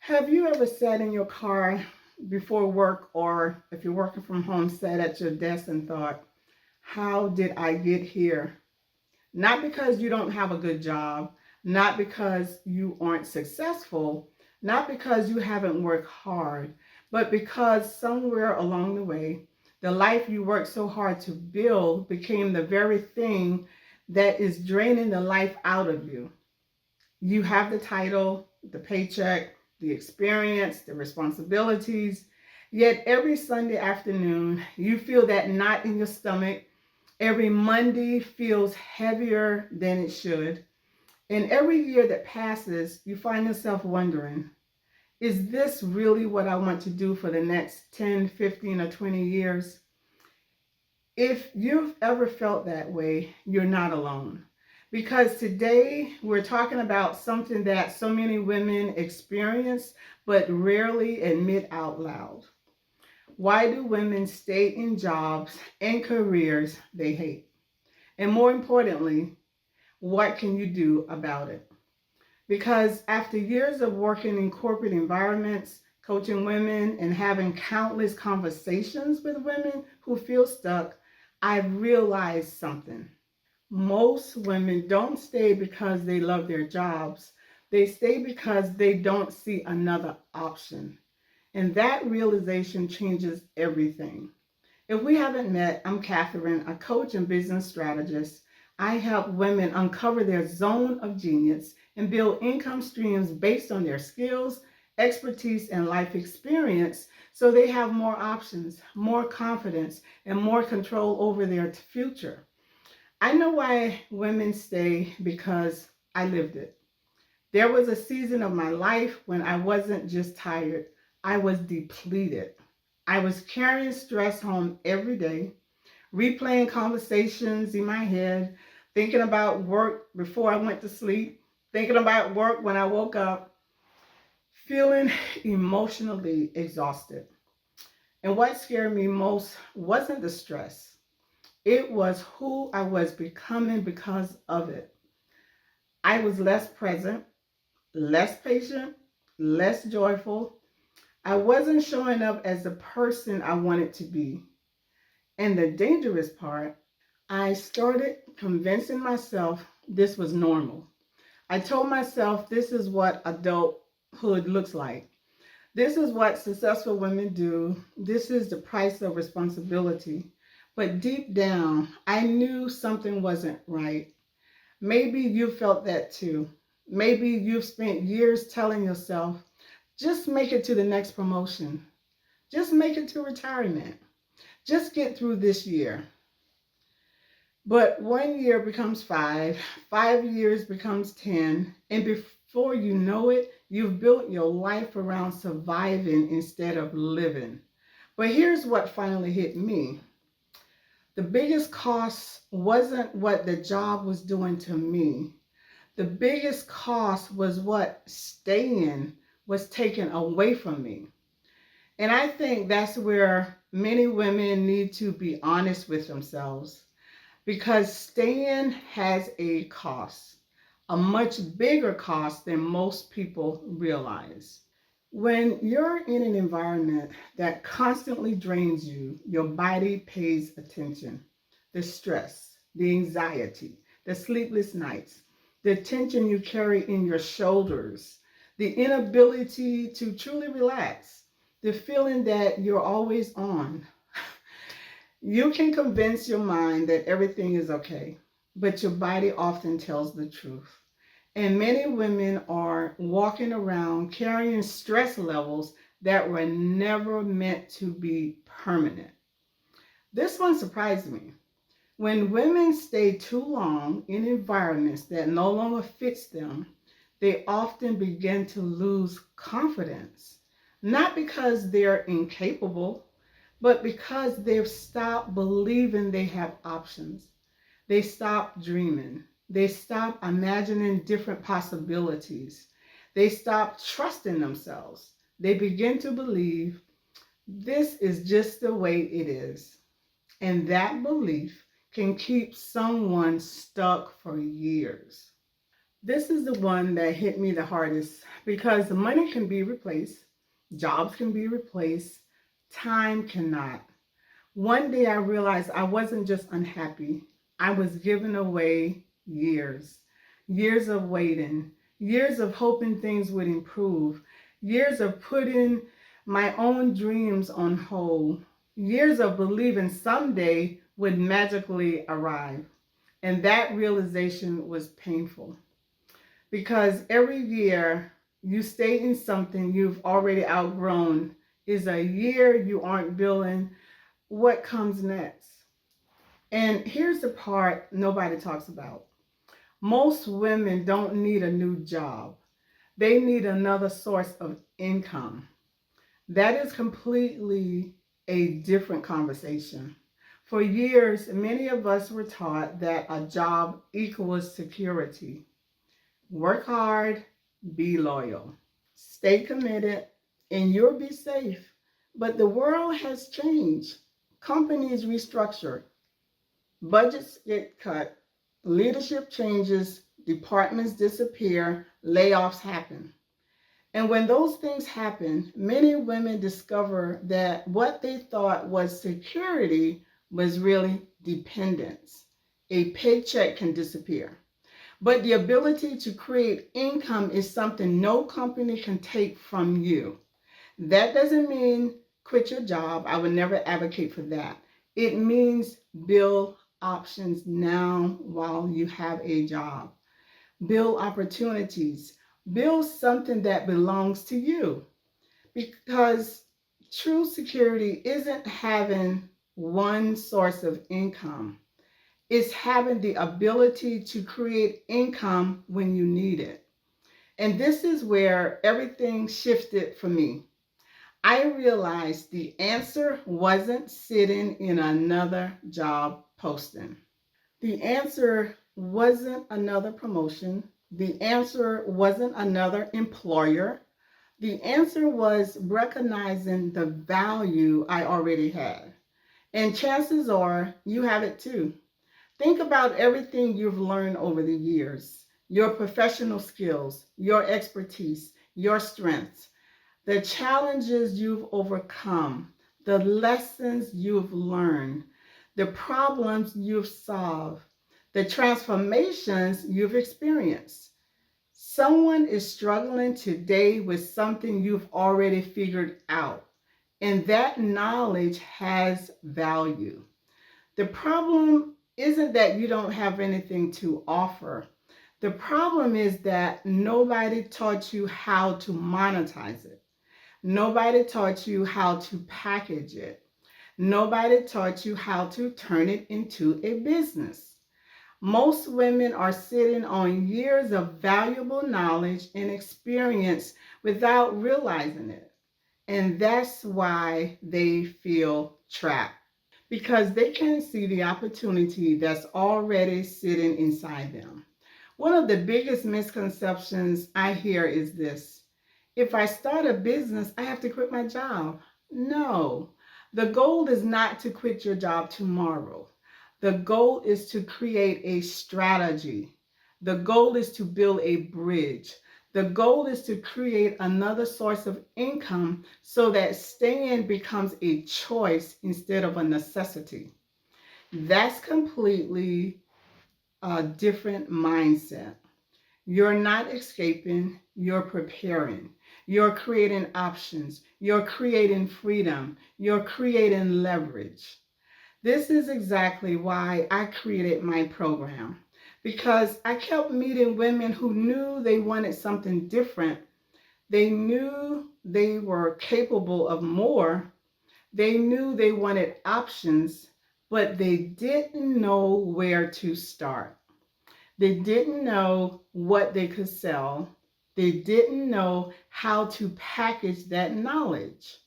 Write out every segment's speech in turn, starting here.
Have you ever sat in your car before work, or if you're working from home, sat at your desk and thought, how did I get here? Not because you don't have a good job, not because you aren't successful, not because you haven't worked hard, but because somewhere along the way, the life you worked so hard to build became the very thing that is draining the life out of you. You have the title, the paycheck, the experience, the responsibilities, yet every Sunday afternoon, you feel that knot in your stomach. Every Monday feels heavier than it should. And every year that passes, you find yourself wondering, is this really what I want to do for the next 10, 15, or 20 years? If you've ever felt that way, you're not alone. Because today we're talking about something that so many women experience but rarely admit out loud. Why do women stay in jobs and careers they hate? And more importantly, what can you do about it? Because after years of working in corporate environments, coaching women, and having countless conversations with women who feel stuck, I've realized something. Most women don't stay because they love their jobs. They stay because they don't see another option. And that realization changes everything. If we haven't met, I'm Catherine, a coach and business strategist. I help women uncover their zone of genius and build income streams based on their skills, expertise, and life experience so they have more options, more confidence, and more control over their future. I know why women stay because I lived it. There was a season of my life when I wasn't just tired, I was depleted. I was carrying stress home every day, replaying conversations in my head, thinking about work before I went to sleep, thinking about work when I woke up, feeling emotionally exhausted. And what scared me most wasn't the stress, it was who I was becoming because of it. I was less present, less patient, less joyful. I wasn't showing up as the person I wanted to be. And the dangerous part, I started convincing myself this was normal. I told myself this is what adulthood looks like. This is what successful women do. This is the price of responsibility. But deep down, I knew something wasn't right. Maybe you felt that too. Maybe you've spent years telling yourself, just make it to the next promotion. Just make it to retirement. Just get through this year. But 1 year becomes 5, 5 years becomes 10, and before you know it, you've built your life around surviving instead of living. But here's what finally hit me. The biggest cost wasn't what the job was doing to me. The biggest cost was what staying was taken away from me. And I think that's where many women need to be honest with themselves because staying has a cost, a much bigger cost than most people realize. When you're in an environment that constantly drains you, your body pays attention. The stress, the anxiety, the sleepless nights, the tension you carry in your shoulders, the inability to truly relax, the feeling that you're always on. You can convince your mind that everything is okay, but your body often tells the truth. And many women are walking around carrying stress levels that were never meant to be permanent. This one surprised me. When women stay too long in environments that no longer fits them, they often begin to lose confidence. Not because they're incapable, but because they've stopped believing they have options. They stop dreaming. They stop imagining different possibilities. They stop trusting themselves. They begin to believe this is just the way it is. And that belief can keep someone stuck for years. This is the one that hit me the hardest because money can be replaced, jobs can be replaced, time cannot. One day I realized I wasn't just unhappy, I was giving away years. Years of waiting, years of hoping things would improve, years of putting my own dreams on hold, years of believing someday would magically arrive. And that realization was painful because every year you stay in something you've already outgrown is a year you aren't building what comes next. And here's the part nobody talks about. Most women don't need a new job. They need another source of income. That is completely a different conversation. For years, many of us were taught that a job equals security. Work hard, be loyal, stay committed, and you'll be safe. But the world has changed. Companies restructure, budgets get cut, leadership changes, departments disappear, layoffs happen. And when those things happen, many women discover that what they thought was security was really dependence. A paycheck can disappear. But the ability to create income is something no company can take from you. That doesn't mean quit your job. I would never advocate for that. It means build options now while you have a job. Build opportunities. Build something that belongs to you. Because true security isn't having one source of income. It's having the ability to create income when you need it. And this is where everything shifted for me. I realized the answer wasn't sitting in another job posting. The answer wasn't another promotion. The answer wasn't another employer. The answer was recognizing the value I already had. And chances are you have it too. Think about everything you've learned over the years, your professional skills, your expertise, your strengths, the challenges you've overcome, the lessons you've learned, the problems you've solved, the transformations you've experienced. Someone is struggling today with something you've already figured out, and that knowledge has value. The problem isn't that you don't have anything to offer. The problem is that nobody taught you how to monetize it. Nobody taught you how to package it. Nobody taught you how to turn it into a business. Most women are sitting on years of valuable knowledge and experience without realizing it. And that's why they feel trapped because they can't see the opportunity that's already sitting inside them. One of the biggest misconceptions I hear is this: if I start a business, I have to quit my job. No, the goal is not to quit your job tomorrow. The goal is to create a strategy. The goal is to build a bridge. The goal is to create another source of income so that staying becomes a choice instead of a necessity. That's completely a different mindset. You're not escaping, you're preparing. You're creating options. You're creating freedom. You're creating leverage. This is exactly why I created my program, because I kept meeting women who knew they wanted something different. They knew they were capable of more. They knew they wanted options, but they didn't know where to start. They didn't know what they could sell. They didn't know how to package that knowledge.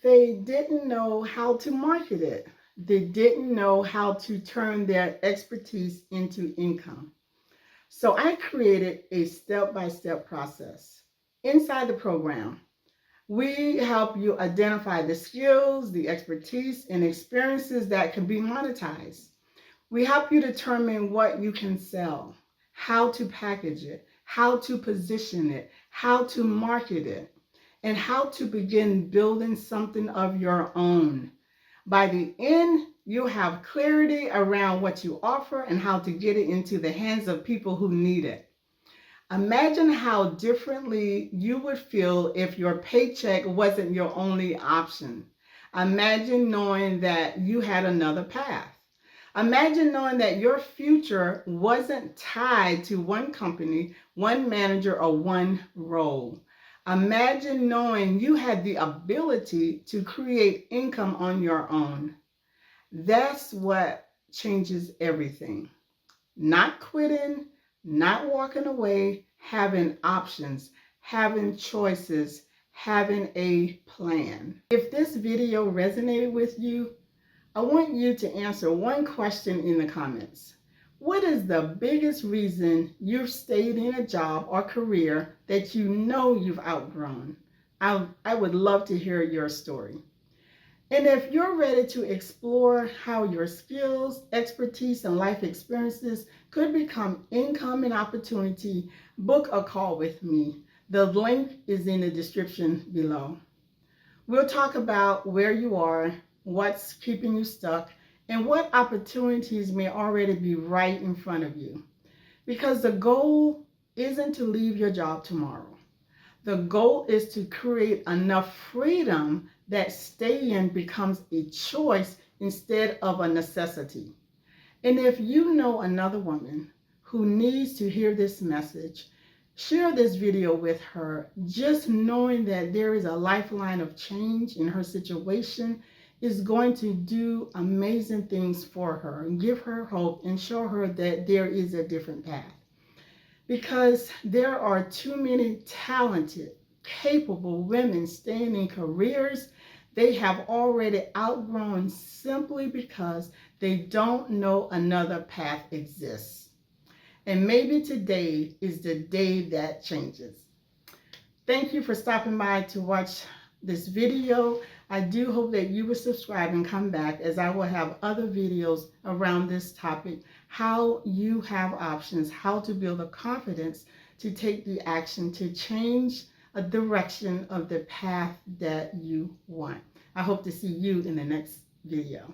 They didn't know how to market it. They didn't know how to turn their expertise into income. So I created a step-by-step process. Inside the program, we help you identify the skills, the expertise, and experiences that can be monetized. We help you determine what you can sell, how to package it, how to position it, how to market it, and how to begin building something of your own. By the end, you'll have clarity around what you offer and how to get it into the hands of people who need it. Imagine how differently you would feel if your paycheck wasn't your only option. Imagine knowing that you had another path. Imagine knowing that your future wasn't tied to one company, one manager, or one role. Imagine knowing you had the ability to create income on your own. That's what changes everything. Not quitting, not walking away, having options, having choices, having a plan. If this video resonated with you, I want you to answer one question in the comments. What is the biggest reason you've stayed in a job or career that you know you've outgrown? I would love to hear your story. And if you're ready to explore how your skills, expertise, and life experiences could become income and opportunity, book a call with me. The link is in the description below. We'll talk about where you are, what's keeping you stuck, and what opportunities may already be right in front of you. Because the goal isn't to leave your job tomorrow. The goal is to create enough freedom that staying becomes a choice instead of a necessity. And if you know another woman who needs to hear this message, share this video with her. Just knowing that there is a lifeline of change in her situation is going to do amazing things for her and give her hope and show her that there is a different path. Because there are too many talented, capable women staying in careers they have already outgrown simply because they don't know another path exists. And maybe today is the day that changes. Thank you for stopping by to watch this video. I do hope that you will subscribe and come back, as I will have other videos around this topic, how you have options, how to build the confidence to take the action to change a direction of the path that you want. I hope to see you in the next video.